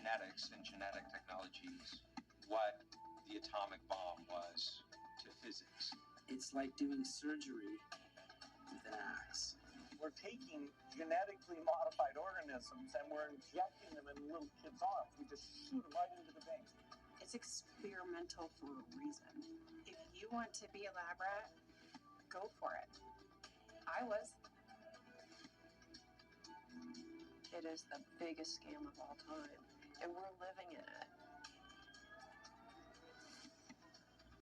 genetics and genetic technologies what the atomic bomb was to physics. It's like doing surgery with an axe. We're taking genetically modified organisms and we're injecting them in little kids' arms. We just shoot them right into the vein. It's experimental for a reason. If you want to be a lab rat, go for it. I was. It is the biggest scam of all time, and we're living in it.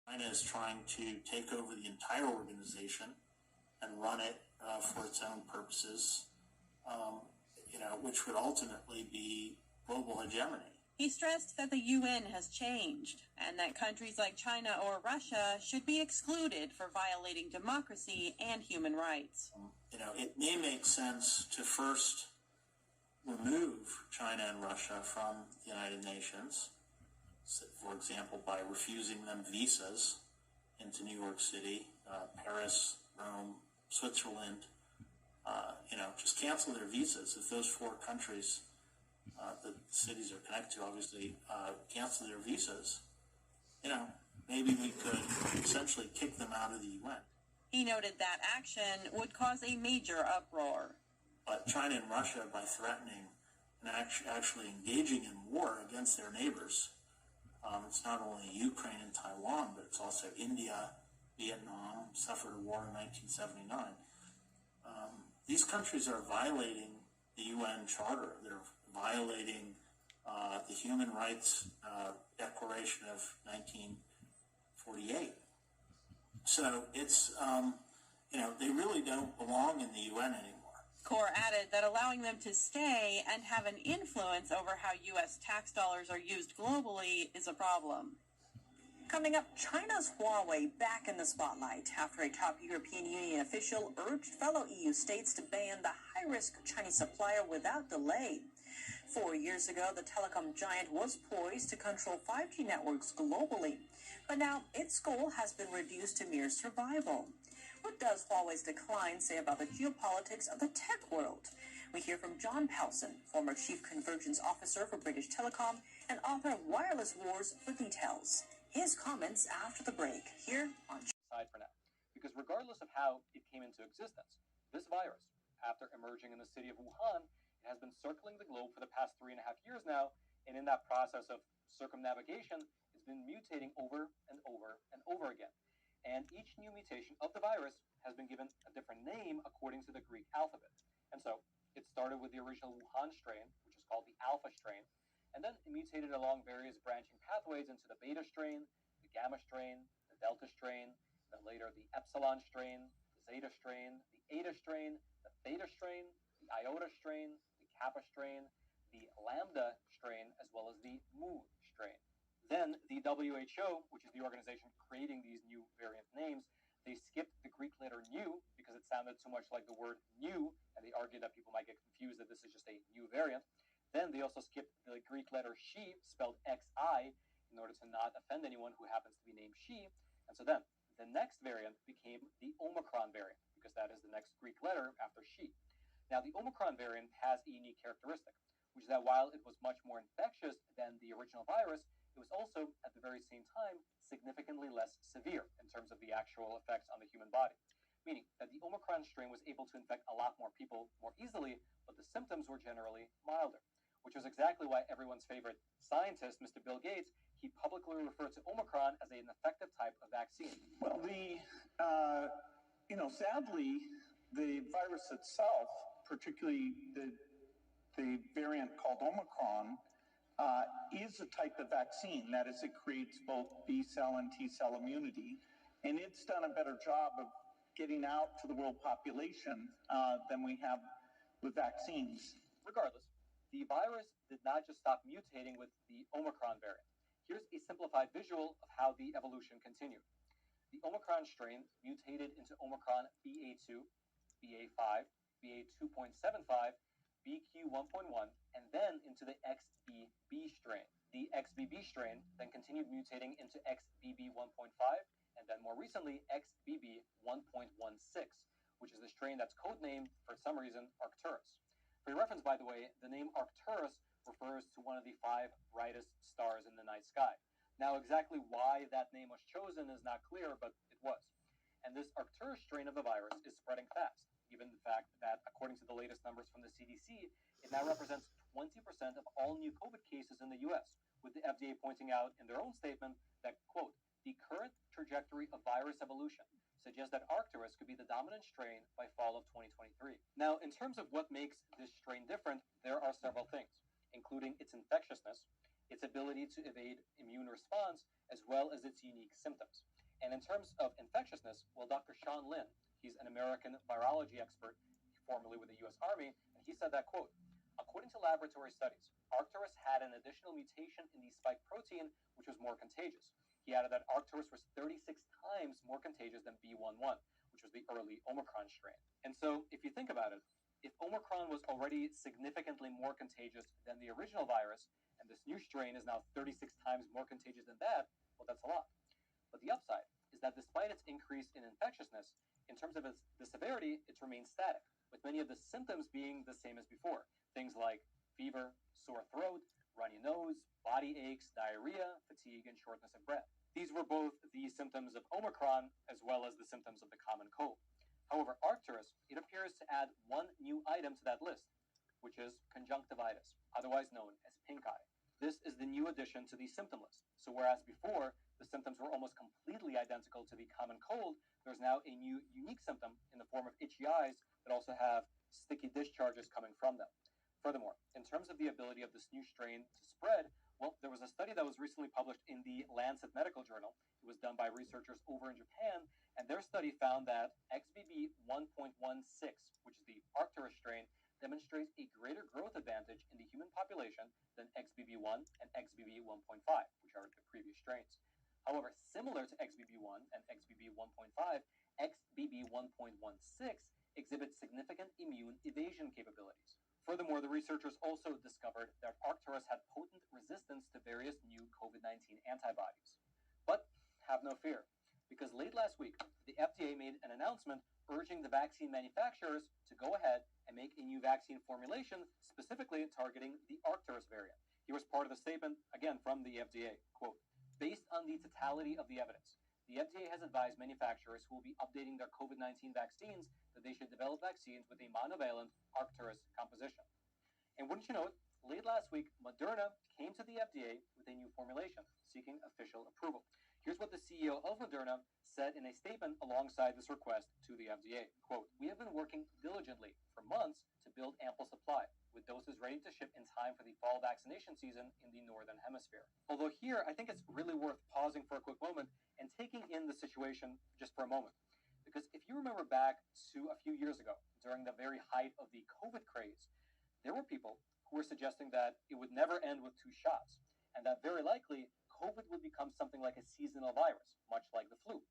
China is trying to take over the entire organization and run it for its own purposes, which would ultimately be global hegemony. He stressed that the UN has changed and that countries like China or Russia should be excluded for violating democracy and human rights. It may make sense to first remove China and Russia from the United Nations, for example, by refusing them visas into New York City, Paris, Rome, Switzerland. Just cancel their visas. If those four countries, the cities are connected to, obviously, cancel their visas, maybe we could essentially kick them out of the UN. He noted that action would cause a major uproar. But China and Russia, by threatening and actually engaging in war against their neighbors, it's not only Ukraine and Taiwan, but it's also India, Vietnam, suffered a war in 1979. These countries are violating the UN Charter. They're violating the Human Rights Declaration of 1948. So it's, they really don't belong in the UN anymore. Kaur added that allowing them to stay and have an influence over how U.S. tax dollars are used globally is a problem. Coming up, China's Huawei back in the spotlight after a top European Union official urged fellow EU states to ban the high-risk Chinese supplier without delay. 4 years ago, the telecom giant was poised to control 5G networks globally, but now its goal has been reduced to mere survival. What does Huawei's decline say about the geopolitics of the tech world? We hear from John Powson, former Chief Convergence Officer for British Telecom and author of Wireless Wars, for details. His comments after the break, here on Side for now. Because regardless of how it came into existence, this virus, after emerging in the city of Wuhan, it has been circling the globe for the past 3.5 years now, and in that process of circumnavigation, it's been mutating over and over and over again. And each new mutation of the virus has been given a different name according to the Greek alphabet. And so it started with the original Wuhan strain, which is called the alpha strain, and then it mutated along various branching pathways into the beta strain, the gamma strain, the delta strain, then later the epsilon strain, the zeta strain, the eta strain, the theta strain, the iota strain, the kappa strain, the lambda strain, as well as the mu strain. Then the WHO, which is the organization creating these new variant names, they skipped the Greek letter nu because it sounded too much like the word new, and they argued that people might get confused that this is just a new variant. Then they also skipped the Greek letter she, spelled XI, in order to not offend anyone who happens to be named she. And so then the next variant became the Omicron variant, because that is the next Greek letter after she. Now, the Omicron variant has a unique characteristic, which is that while it was much more infectious than the original virus, it was also, at the very same time, significantly less severe in terms of the actual effects on the human body. Meaning that the Omicron strain was able to infect a lot more people more easily, but the symptoms were generally milder, which was exactly why everyone's favorite scientist, Mr. Bill Gates, he publicly referred to Omicron as an effective type of vaccine. Well, sadly, the virus itself, particularly the variant called Omicron, is a type of vaccine. That is, it creates both B cell and T cell immunity, and it's done a better job of getting out to the world population than we have with vaccines. Regardless, the virus did not just stop mutating with the Omicron variant. Here's a simplified visual of how the evolution continued. The Omicron strain mutated into Omicron BA2, BA5, BA2.75, BQ1.1, and then into the XBB strain. The XBB strain then continued mutating into XBB1.5, and then more recently, XBB1.16, which is the strain that's codenamed, for some reason, Arcturus. For your reference, by the way, the name Arcturus refers to one of the 5 brightest stars in the night sky. Now, exactly why that name was chosen is not clear, but it was. And this Arcturus strain of the virus is spreading fast, given the fact that, according to the latest numbers from the CDC, it now represents 20% of all new COVID cases in the US, with the FDA pointing out in their own statement that, quote, the current trajectory of virus evolution suggests that Arcturus could be the dominant strain by fall of 2023. Now, in terms of what makes this strain different, there are several things, including its infectiousness, its ability to evade immune response, as well as its unique symptoms. And in terms of infectiousness, well, Dr. Sean Lin, he's an American virology expert, formerly with the US Army, and he said that, quote, according to laboratory studies, Arcturus had an additional mutation in the spike protein, which was more contagious. He added that Arcturus was 36 times more contagious than B11, which was the early Omicron strain. And so, if you think about it, if Omicron was already significantly more contagious than the original virus, and this new strain is now 36 times more contagious than that, well, that's a lot. But the upside is that despite its increase in infectiousness, in terms of the severity, it's remained static, with many of the symptoms being the same as before. Things like fever, sore throat, runny nose, body aches, diarrhea, fatigue, and shortness of breath. These were both the symptoms of Omicron as well as the symptoms of the common cold. However, Arcturus, it appears to add one new item to that list, which is conjunctivitis, otherwise known as pink eye. This is the new addition to the symptom list. So whereas before the symptoms were almost completely identical to the common cold, there's now a new unique symptom in the form of itchy eyes that also have sticky discharges coming from them. Furthermore, in terms of the ability of this new strain to spread, well, there was a study that was recently published in the Lancet Medical Journal. It was done by researchers over in Japan, and their study found that XBB 1.16, which is the Arcturus strain, demonstrates a greater growth advantage in the human population than XBB1 and XBB 1.5, which are the previous strains. However, similar to XBB1 and XBB 1.5, XBB 1.16 exhibits significant immune evasion capabilities. Furthermore, the researchers also discovered that Arcturus had potent resistance to various new COVID-19 antibodies. But have no fear, because late last week, the FDA made an announcement urging the vaccine manufacturers to go ahead and make a new vaccine formulation specifically targeting the Arcturus variant. Here was part of the statement, again, from the FDA, quote, based on the totality of the evidence, the FDA has advised manufacturers who will be updating their COVID-19 vaccines that they should develop vaccines with a monovalent Arcturus composition. And wouldn't you know it, late last week, Moderna came to the FDA with a new formulation, seeking official approval. Here's what the CEO of Moderna said in a statement alongside this request to the FDA. Quote, we have been working diligently for months to build ample supply, with doses ready to ship in time for the fall vaccination season in the Northern Hemisphere. Although here, I think it's really worth pausing for a quick moment and taking in the situation just for a moment. Because if you remember back to a few years ago, during the very height of the COVID craze, there were people who were suggesting that it would never end with 2 shots, and that very likely COVID would become something like a seasonal virus, much like the flu.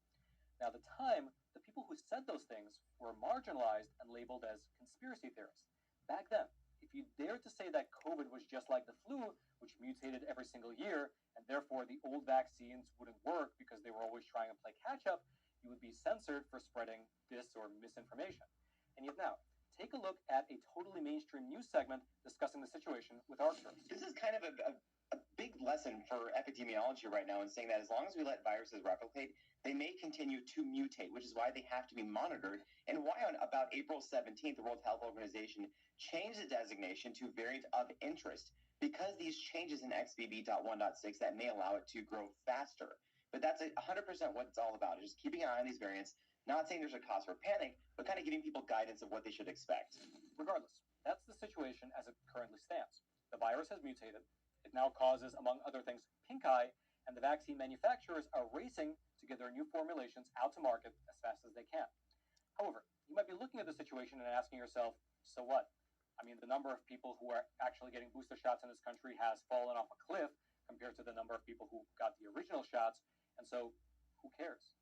Now, at the time, the people who said those things were marginalized and labeled as conspiracy theorists. Back then, if you dared to say that COVID was just like the flu, which mutated every single year, and therefore the old vaccines wouldn't work because they were always trying to play catch-up, you would be censored for spreading dis or misinformation. And yet now, take a look at a totally mainstream news segment discussing the situation with Arcturus. This is kind of a big lesson for epidemiology right now in saying that as long as we let viruses replicate, they may continue to mutate, which is why they have to be monitored, and why on about April 17th, the World Health Organization changed the designation to variant of interest because these changes in XBB.1.6 that may allow it to grow faster. But that's 100% what it's all about, is just keeping an eye on these variants, not saying there's a cause for panic, but kind of giving people guidance of what they should expect. Regardless, that's the situation as it currently stands. The virus has mutated. It now causes, among other things, pink eye, and the vaccine manufacturers are racing to get their new formulations out to market as fast as they can. However, you might be looking at the situation and asking yourself, so what? I mean, the number of people who are actually getting booster shots in this country has fallen off a cliff compared to the number of people who got the original shots, and so who cares?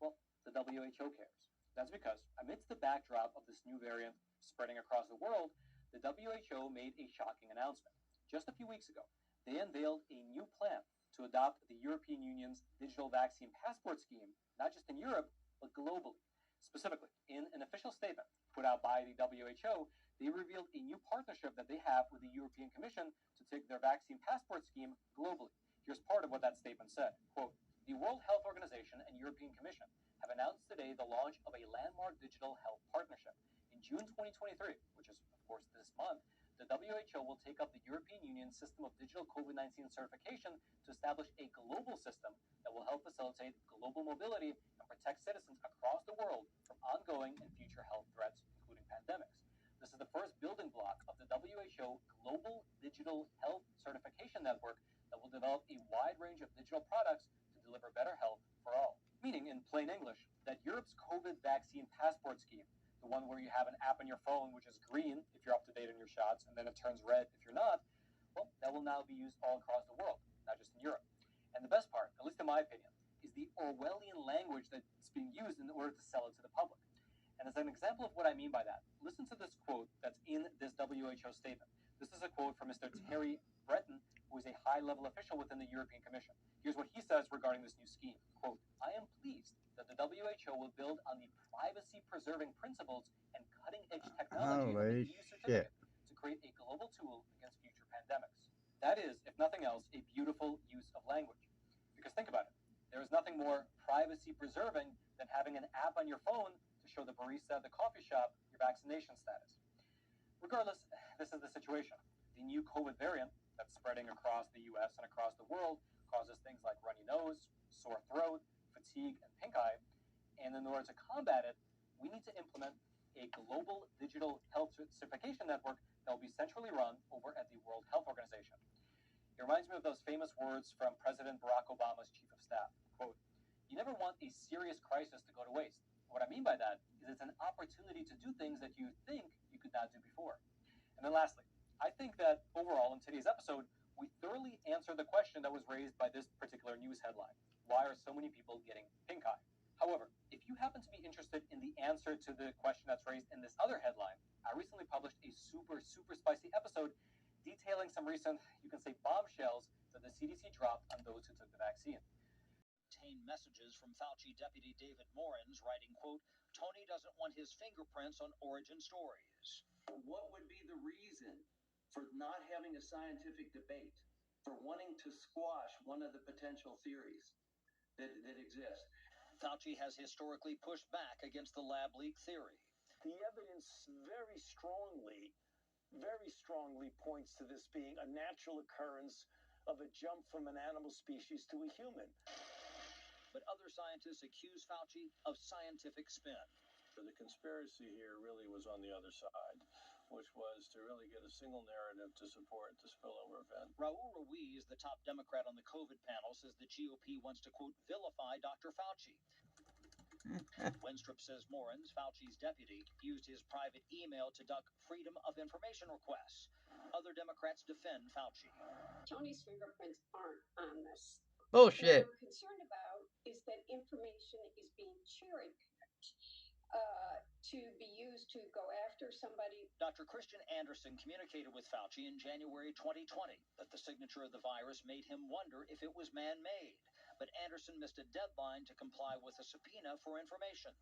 Well, the WHO cares. That's because amidst the backdrop of this new variant spreading across the world, the WHO made a shocking announcement. Just a few weeks ago, they unveiled a new plan to adopt the European Union's digital vaccine passport scheme, not just in Europe, but globally. Specifically, in an official statement put out by the WHO, they revealed a new partnership that they have with the European Commission to take their vaccine passport scheme globally. Here's part of what that statement said. Quote, the World Health Organization and European Commission have announced today the launch of a landmark digital health partnership. In June 2023, which is, of course, this month, the WHO will take up the European Union system of digital COVID-19 certification to establish a global system that will help facilitate global mobility and protect citizens across the world from ongoing and future health threats, including pandemics. This is the first building block of the WHO Global Digital Health Certification Network that will develop a wide range of digital products to deliver better health for all. Meaning, in plain English, that Europe's COVID vaccine passport scheme, the one where you have an app on your phone which is green if you're up to date on your shots, and then it turns red if you're not, well, that will now be used all across the world, not just in Europe. And the best part, at least in my opinion, is the Orwellian language that's being used in order to sell it to the public. And as an example of what I mean by that, listen to this quote that's in this WHO statement. This is a quote from Mr. Terry Breton, who is a high-level official within the European Commission. Here's what he says regarding this new scheme. Quote, I am pleased that the WHO will build on the privacy-preserving principles and cutting-edge technology of the EU certificate to create a global tool against future pandemics. That is, if nothing else, a beautiful use of language. Because think about it. There is nothing more privacy-preserving than having an app on your phone to show the barista at the coffee shop your vaccination status. Regardless, this is the situation. The new COVID variant that's spreading across the US and across the world causes things like runny nose, sore throat, fatigue, and pink eye. And in order to combat it, we need to implement a global digital health certification network that will be centrally run over at the World Health Organization. It reminds me of those famous words from President Barack Obama's chief of staff. Quote, you never want a serious crisis to go to waste. What I mean by that is it's an opportunity to do things that you think you could not do before. And then lastly, I think that overall in today's episode, we thoroughly answered the question that was raised by this particular news headline. Why are so many people getting pink eye? However, if you happen to be interested in the answer to the question that's raised in this other headline, I recently published a super spicy episode detailing some recent, you can say, bombshells that the CDC dropped on those who took the vaccine. Messages from Fauci Deputy David Morens writing, quote, Tony doesn't want his fingerprints on origin stories. What would be the reason for not having a scientific debate, for wanting to squash one of the potential theories that exist? Fauci has historically pushed back against the lab leak theory. The evidence very strongly points to this being a natural occurrence of a jump from an animal species to a human. But other scientists accuse Fauci of scientific spin. The conspiracy here really was on the other side, which was to really get a single narrative to support the spillover event. Raul Ruiz, the top Democrat on the COVID panel, says the GOP wants to, quote, vilify Dr. Fauci. Wenstrup says Morens, Fauci's deputy, used his private email to duck Freedom of Information requests. Other Democrats defend Fauci. Tony's fingerprints aren't on this. Bullshit. What we're concerned about is that information is being cherry-picked to be used to go after somebody. Dr. Christian Anderson communicated with Fauci in January 2020 that the signature of the virus made him wonder if it was man-made. But Anderson missed a deadline to comply with a subpoena for information.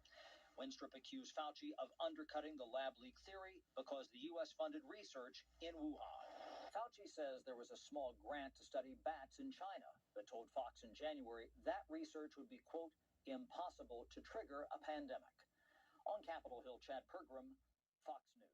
Wenstrup accused Fauci of undercutting the lab leak theory because the U.S. funded research in Wuhan. Fauci says there was a small grant to study bats in China, but told Fox in January that research would be, quote, impossible to trigger a pandemic. On Capitol Hill, Chad Pergram, Fox News.